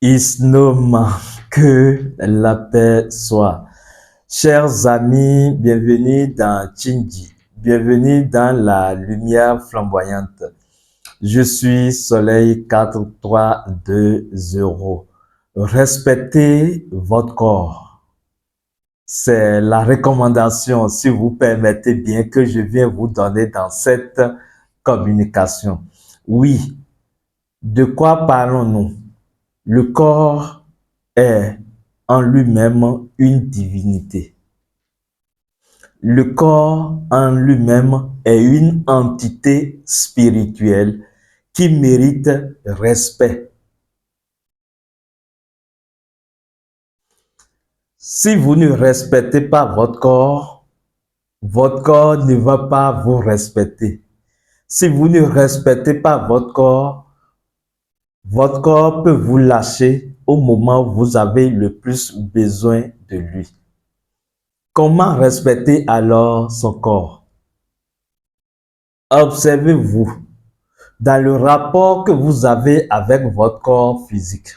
Isnoma, que la paix soit. Chers amis, bienvenue dans Chinji, bienvenue dans la lumière flamboyante. Je suis Soleil 4320. Respectez votre corps. C'est la recommandation, si vous permettez bien, que je viens vous donner dans cette communication. Oui, de quoi parlons-nous? Le corps est en lui-même une divinité. Le corps en lui-même est une entité spirituelle qui mérite respect. Si vous ne respectez pas votre corps ne va pas vous respecter. Si vous ne respectez pas votre corps peut vous lâcher au moment où vous avez le plus besoin de lui. Comment respecter alors son corps? Observez-vous dans le rapport que vous avez avec votre corps physique.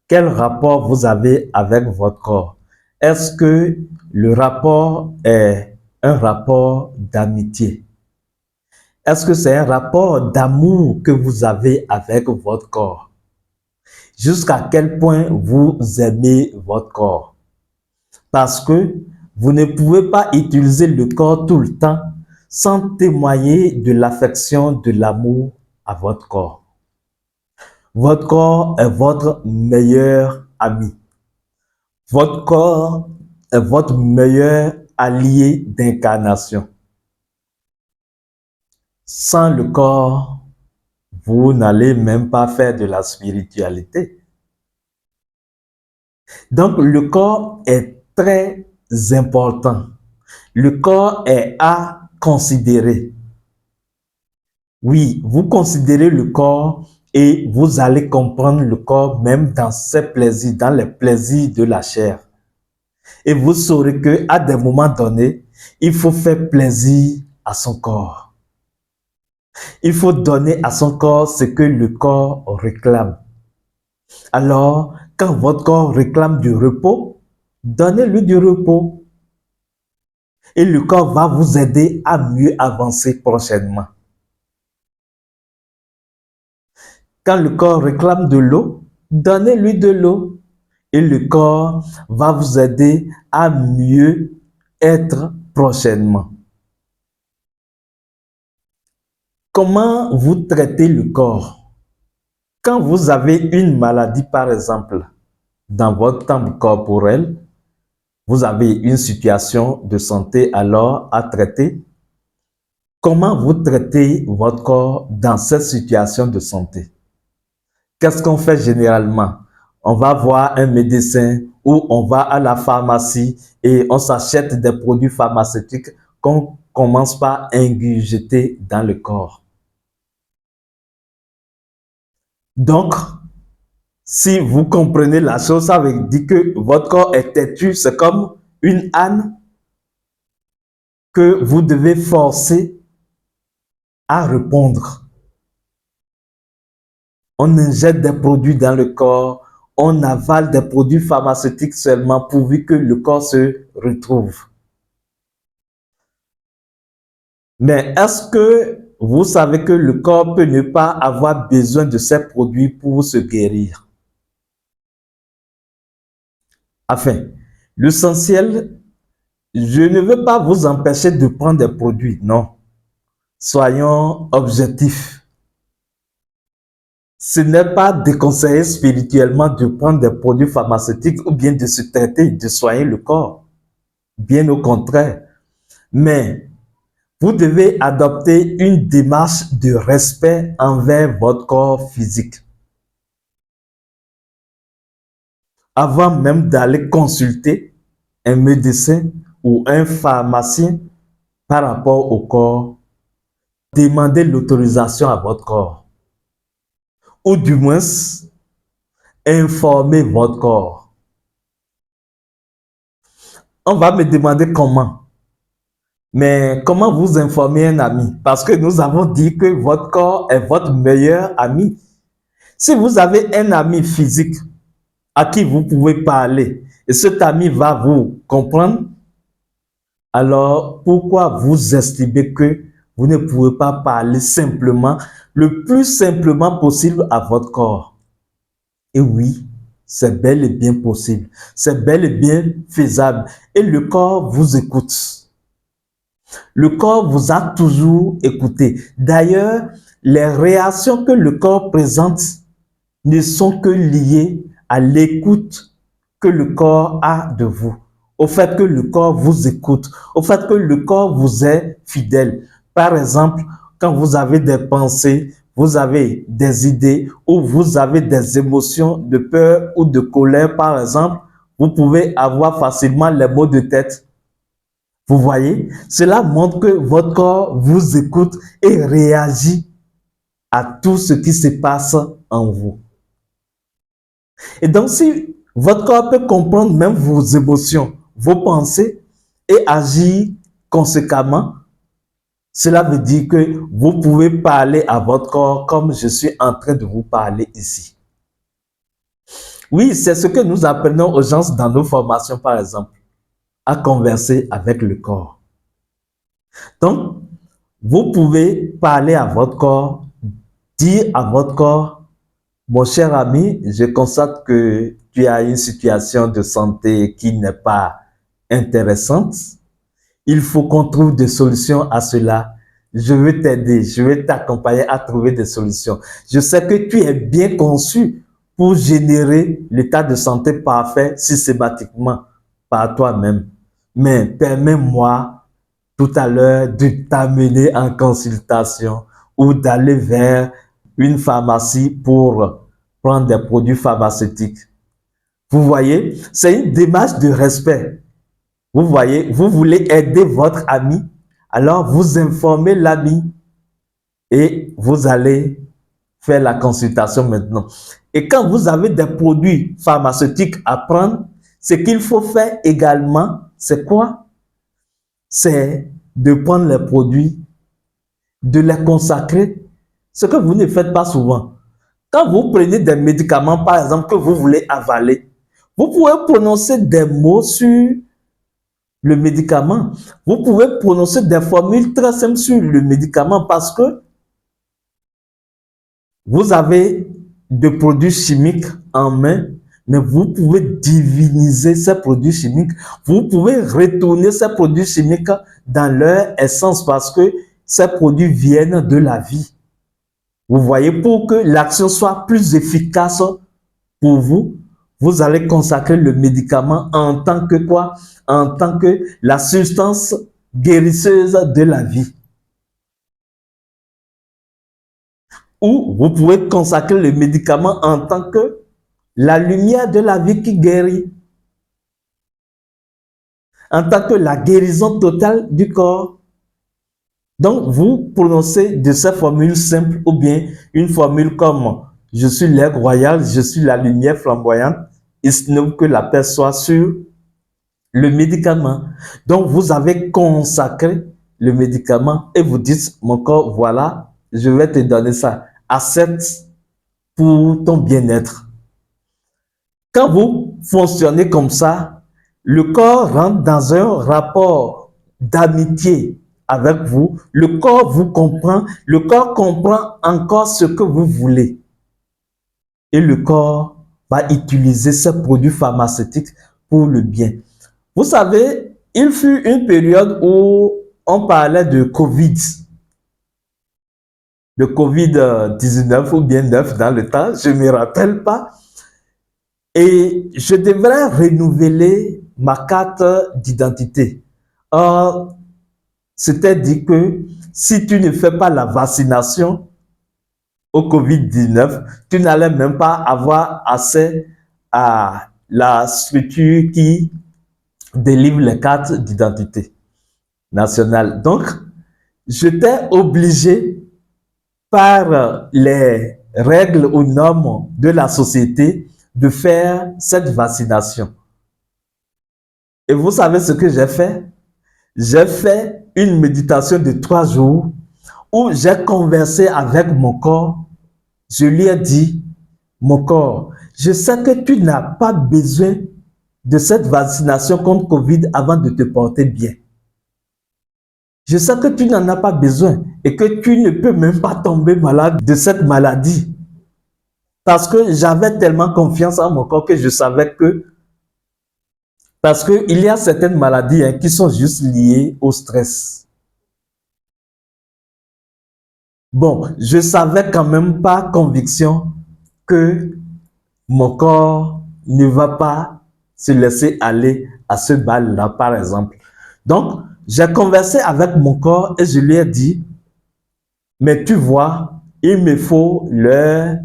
Quel rapport vous avez avec votre corps? Est-ce que le rapport est un rapport d'amitié? Est-ce que c'est un rapport d'amour que vous avez avec votre corps? Jusqu'à quel point vous aimez votre corps? Parce que vous ne pouvez pas utiliser le corps tout le temps sans témoigner de l'affection, de l'amour à votre corps. Votre corps est votre meilleur ami. Votre corps est votre meilleur allié d'incarnation. Sans le corps, vous n'allez même pas faire de la spiritualité. Donc, le corps est très important. Le corps est à considérer. Oui, vous considérez le corps et vous allez comprendre le corps même dans ses plaisirs, dans les plaisirs de la chair. Et vous saurez qu'à des moments donnés, il faut faire plaisir à son corps. Il faut donner à son corps ce que le corps réclame. Alors, quand votre corps réclame du repos, donnez-lui du repos. Et le corps va vous aider à mieux avancer prochainement. Quand le corps réclame de l'eau, donnez-lui de l'eau. Et le corps va vous aider à mieux être prochainement. Comment vous traitez le corps? Quand vous avez une maladie, par exemple, dans votre temple corporel, vous avez une situation de santé alors à traiter. Comment vous traitez votre corps dans cette situation de santé? Qu'est-ce qu'on fait généralement? On va voir un médecin ou on va à la pharmacie et on s'achète des produits pharmaceutiques qu'on commence par ingurgiter dans le corps. Donc, si vous comprenez la chose, ça veut dire que votre corps est têtu, c'est comme une âne que vous devez forcer à répondre. On injecte des produits dans le corps, on avale des produits pharmaceutiques seulement pourvu que le corps se retrouve. Mais est-ce que vous savez que le corps peut ne pas avoir besoin de ces produits pour se guérir? Enfin, l'essentiel, je ne veux pas vous empêcher de prendre des produits, non. Soyons objectifs. Ce n'est pas déconseillé spirituellement de prendre des produits pharmaceutiques ou bien de se traiter, de soigner le corps. Bien au contraire. Mais vous devez adopter une démarche de respect envers votre corps physique. Avant même d'aller consulter un médecin ou un pharmacien par rapport au corps, demandez l'autorisation à votre corps. Ou du moins, informez votre corps. On va me demander comment. Mais comment vous informer un ami? Parce que nous avons dit que votre corps est votre meilleur ami. Si vous avez un ami physique à qui vous pouvez parler et cet ami va vous comprendre, alors pourquoi vous estimez que vous ne pouvez pas parler simplement, le plus simplement possible à votre corps? Et oui, c'est bel et bien possible, c'est bel et bien faisable et le corps vous écoute. Le corps vous a toujours écouté. D'ailleurs, les réactions que le corps présente ne sont que liées à l'écoute que le corps a de vous, au fait que le corps vous écoute, au fait que le corps vous est fidèle. Par exemple, quand vous avez des pensées, vous avez des idées ou vous avez des émotions de peur ou de colère, par exemple, vous pouvez avoir facilement les maux de tête. Vous voyez, cela montre que votre corps vous écoute et réagit à tout ce qui se passe en vous. Et donc, si votre corps peut comprendre même vos émotions, vos pensées et agir conséquemment, cela veut dire que vous pouvez parler à votre corps comme je suis en train de vous parler ici. Oui, c'est ce que nous apprenons aux gens dans nos formations, par exemple, à converser avec le corps. Donc, vous pouvez parler à votre corps, dire à votre corps, mon cher ami, je constate que tu as une situation de santé qui n'est pas intéressante. Il faut qu'on trouve des solutions à cela. Je veux t'aider, je vais t'accompagner à trouver des solutions. Je sais que tu es bien conçu pour générer l'état de santé parfait systématiquement par toi-même. Mais permets-moi tout à l'heure de t'amener en consultation ou d'aller vers une pharmacie pour prendre des produits pharmaceutiques. Vous voyez, c'est une démarche de respect. Vous voyez, vous voulez aider votre ami, alors vous informez l'ami et vous allez faire la consultation maintenant. Et quand vous avez des produits pharmaceutiques à prendre, ce qu'il faut faire également, c'est quoi? C'est de prendre les produits, de les consacrer, ce que vous ne faites pas souvent. Quand vous prenez des médicaments, par exemple, que vous voulez avaler, vous pouvez prononcer des mots sur le médicament. Vous pouvez prononcer des formules très simples sur le médicament parce que vous avez des produits chimiques en main, mais vous pouvez diviniser ces produits chimiques. Vous pouvez retourner ces produits chimiques dans leur essence parce que ces produits viennent de la vie. Vous voyez, pour que l'action soit plus efficace pour vous, vous allez consacrer le médicament en tant que quoi? En tant que la substance guérisseuse de la vie. Ou vous pouvez consacrer le médicament en tant que la lumière de la vie qui guérit. En tant que la guérison totale du corps. Donc, vous prononcez de ces formules simples ou bien une formule comme « Je suis l'air royal, je suis la lumière flamboyante », il se nomme que la paix soit sur le médicament. Donc, vous avez consacré le médicament et vous dites « Mon corps, voilà, je vais te donner ça. Accepte pour ton bien-être. » Quand vous fonctionnez comme ça, le corps rentre dans un rapport d'amitié avec vous. Le corps vous comprend. Le corps comprend encore ce que vous voulez. Et le corps va utiliser ces produits pharmaceutiques pour le bien. Vous savez, il fut une période où on parlait de Covid. De Covid-19 ou bien 9 dans le temps, je ne me rappelle pas. Et je devrais renouveler ma carte d'identité. Or, c'était dit que si tu ne fais pas la vaccination au Covid-19, tu n'allais même pas avoir accès à la structure qui délivre les cartes d'identité nationale. Donc, j'étais obligé par les règles ou normes de la société de faire cette vaccination. Et vous savez ce que j'ai fait? J'ai fait une méditation de 3 jours où j'ai conversé avec mon corps. Je lui ai dit, mon corps, je sais que tu n'as pas besoin de cette vaccination contre Covid avant de te porter bien. Je sais que tu n'en as pas besoin et que tu ne peux même pas tomber malade de cette maladie. Parce que j'avais tellement confiance en mon corps que je savais que... Parce qu'il y a certaines maladies qui sont juste liées au stress. Bon, je savais quand même par conviction que mon corps ne va pas se laisser aller à ce bal-là, par exemple. Donc, j'ai conversé avec mon corps et je lui ai dit, mais tu vois, il me faut le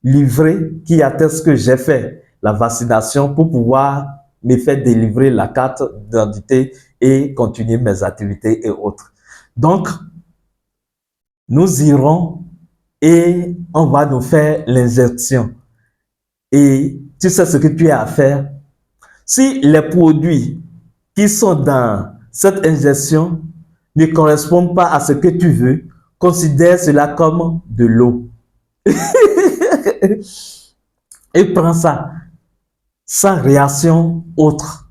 livret qui atteste que j'ai fait la vaccination pour pouvoir me faire délivrer la carte d'identité et continuer mes activités et autres. Donc, nous irons et on va nous faire l'injection. Et tu sais ce que tu as à faire. Si les produits qui sont dans cette injection ne correspondent pas à ce que tu veux, considère cela comme de l'eau. Et prends ça sans réaction autre.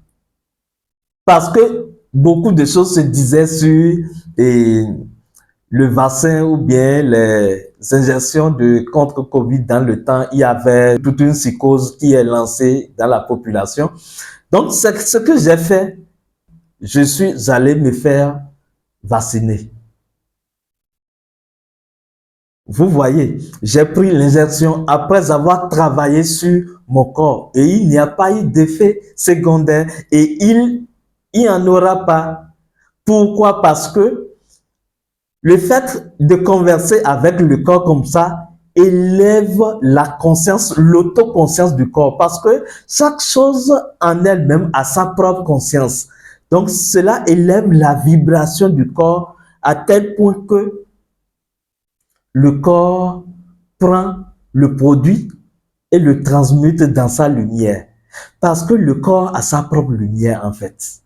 Parce que beaucoup de choses se disaient sur le vaccin ou bien les injections contre Covid dans le temps. Il y avait toute une psychose qui est lancée dans la population. Donc, c'est ce que j'ai fait. Je suis allé me faire vacciner. Vous voyez, j'ai pris l'injection après avoir travaillé sur mon corps et il n'y a pas eu d'effet secondaire et il n'y en aura pas. Pourquoi? Parce que le fait de converser avec le corps comme ça élève la conscience, l'autoconscience du corps parce que chaque chose en elle-même a sa propre conscience. Donc, cela élève la vibration du corps à tel point que le corps prend le produit et le transmute dans sa lumière. Parce que le corps a sa propre lumière en fait,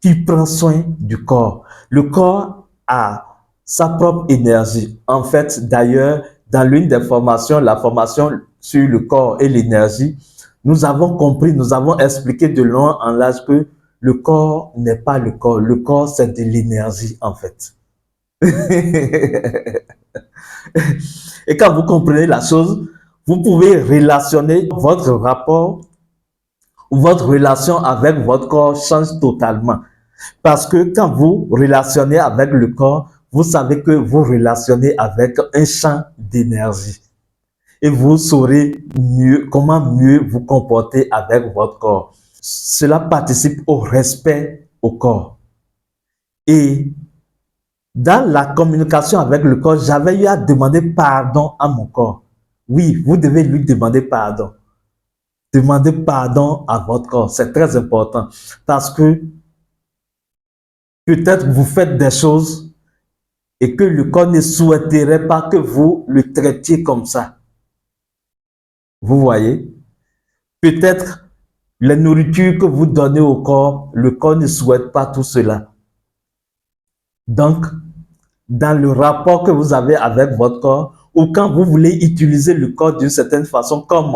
qui prend soin du corps. Le corps a sa propre énergie. En fait, d'ailleurs, dans l'une des formations, la formation sur le corps et l'énergie, nous avons compris, nous avons expliqué de long en large que le corps n'est pas le corps. Le corps, c'est de l'énergie en fait. Et quand vous comprenez la chose, vous pouvez relationner votre rapport ou votre relation avec votre corps change totalement. Parce que quand vous relationnez avec le corps, vous savez que vous relationnez avec un champ d'énergie. Et vous saurez mieux comment mieux vous comporter avec votre corps. Cela participe au respect au corps. Et dans la communication avec le corps, j'avais eu à demander pardon à mon corps. Oui, vous devez lui demander pardon. Demandez pardon à votre corps. C'est très important parce que peut-être vous faites des choses et que le corps ne souhaiterait pas que vous le traitiez comme ça. Vous voyez? Peut-être les nourritures que vous donnez au corps, le corps ne souhaite pas tout cela. Donc, dans le rapport que vous avez avec votre corps, ou quand vous voulez utiliser le corps d'une certaine façon, comme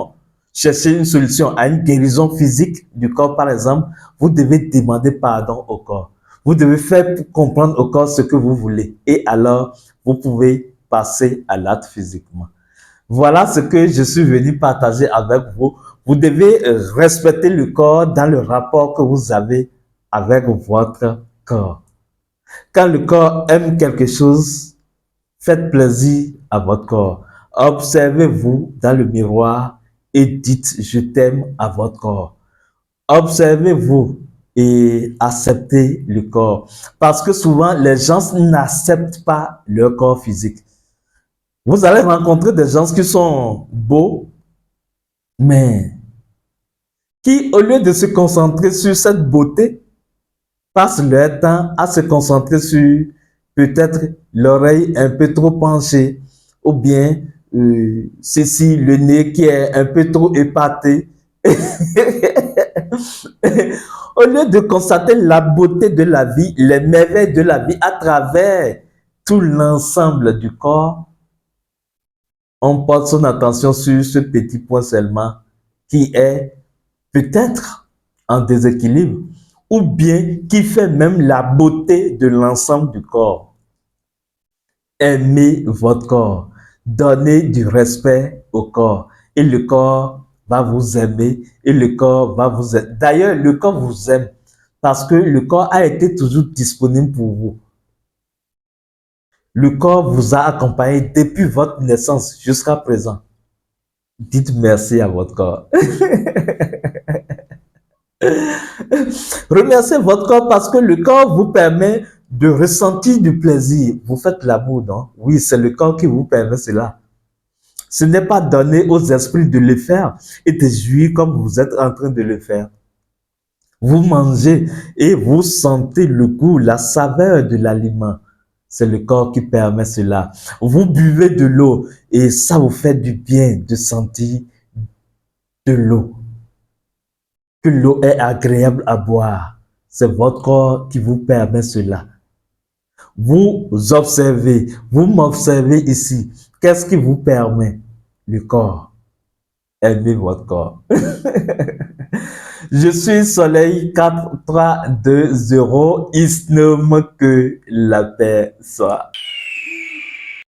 chercher une solution à une guérison physique du corps, par exemple, vous devez demander pardon au corps. Vous devez faire comprendre au corps ce que vous voulez. Et alors, vous pouvez passer à l'acte physiquement. Voilà ce que je suis venu partager avec vous. Vous devez respecter le corps dans le rapport que vous avez avec votre corps. Quand le corps aime quelque chose, faites plaisir à votre corps. Observez-vous dans le miroir et dites « je t'aime » à votre corps. Observez-vous et acceptez le corps. Parce que souvent, les gens n'acceptent pas leur corps physique. Vous allez rencontrer des gens qui sont beaux, mais qui, au lieu de se concentrer sur cette beauté, passent leur temps à se concentrer sur peut-être l'oreille un peu trop penchée ou bien ceci, le nez qui est un peu trop épaté. Au lieu de constater la beauté de la vie, les merveilles de la vie à travers tout l'ensemble du corps, on porte son attention sur ce petit point seulement qui est peut-être en déséquilibre ou bien qui fait même la beauté de l'ensemble du corps. Aimez votre corps, donnez du respect au corps et le corps va vous aimer et le corps va vous aimer. D'ailleurs, le corps vous aime parce que le corps a été toujours disponible pour vous. Le corps vous a accompagné depuis votre naissance jusqu'à présent. Dites merci à votre corps. Remerciez votre corps parce que le corps vous permet de ressentir du plaisir. Vous faites l'amour, non? Oui, c'est le corps qui vous permet cela. Ce n'est pas donné aux esprits de le faire et de jouir comme vous êtes en train de le faire. Vous mangez et vous sentez le goût, la saveur de l'aliment. C'est le corps qui permet cela. Vous buvez de l'eau et ça vous fait du bien de sentir de l'eau. Que l'eau est agréable à boire. C'est votre corps qui vous permet cela. Vous observez, vous m'observez ici. Qu'est-ce qui vous permet? Le corps. Aimez votre corps. Je suis Soleil 4320. Il ne que la paix soit.